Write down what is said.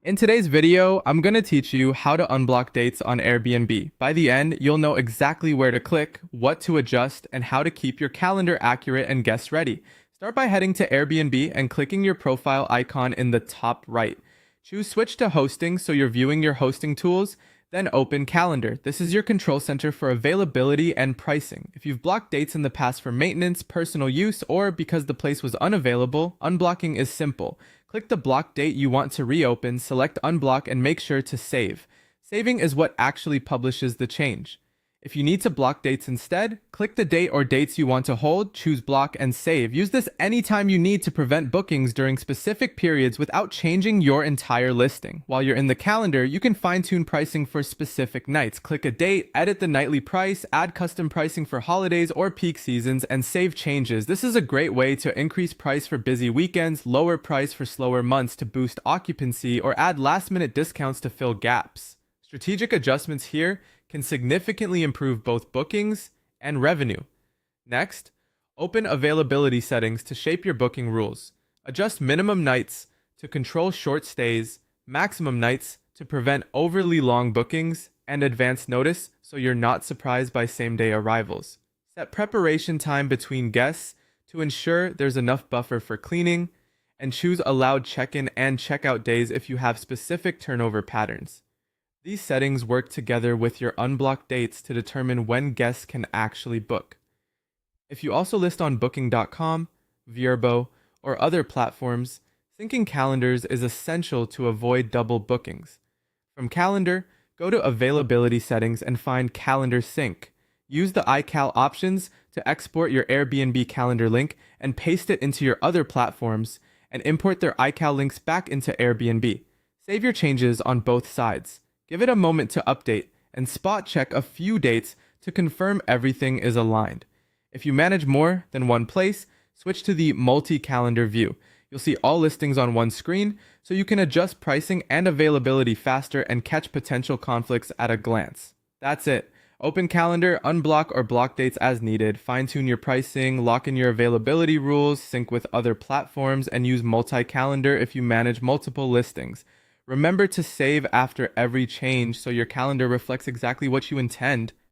In today's video, I'm going to teach you how to unblock dates on Airbnb. By the end, you'll know exactly where to click, what to adjust, and how to keep your calendar accurate and guest ready. Start by heading to Airbnb and clicking your profile icon in the top right. Choose Switch to Hosting so you're viewing your hosting tools. Then open Calendar. This is your control center for availability and pricing. If you've blocked dates in the past for maintenance, personal use, or because the place was unavailable, unblocking is simple. Click the block date you want to reopen, select Unblock, and make sure to save. Saving is what actually publishes the change. If you need to block dates instead, click the date or dates you want to hold, choose block, and save. Use this anytime you need to prevent bookings during specific periods without changing your entire listing. While you're in the calendar, you can fine-tune pricing for specific nights. Click a date, edit the nightly price, add custom pricing for holidays or peak seasons, and save changes. This is a great way to increase price for busy weekends, lower price for slower months to boost occupancy, or add last-minute discounts to fill gaps. Strategic adjustments here can significantly improve both bookings and revenue. Next, open availability settings to shape your booking rules. Adjust minimum nights to control short stays, maximum nights to prevent overly long bookings, and advance notice so you're not surprised by same-day arrivals. Set preparation time between guests to ensure there's enough buffer for cleaning, and choose allowed check-in and check-out days if you have specific turnover patterns. These settings work together with your unblocked dates to determine when guests can actually book. If you also list on Booking.com, Vrbo, or other platforms, syncing calendars is essential to avoid double bookings. From Calendar, go to Availability Settings and find Calendar Sync. Use the iCal options to export your Airbnb calendar link and paste it into your other platforms, and import their iCal links back into Airbnb. Save your changes on both sides. Give it a moment to update and spot check a few dates to confirm everything is aligned. If you manage more than one place, switch to the multi-calendar view. You'll see all listings on one screen, so you can adjust pricing and availability faster and catch potential conflicts at a glance. That's it. Open Calendar, unblock or block dates as needed, fine-tune your pricing, lock in your availability rules, sync with other platforms, and use multi-calendar if you manage multiple listings. Remember to save after every change so your calendar reflects exactly what you intend.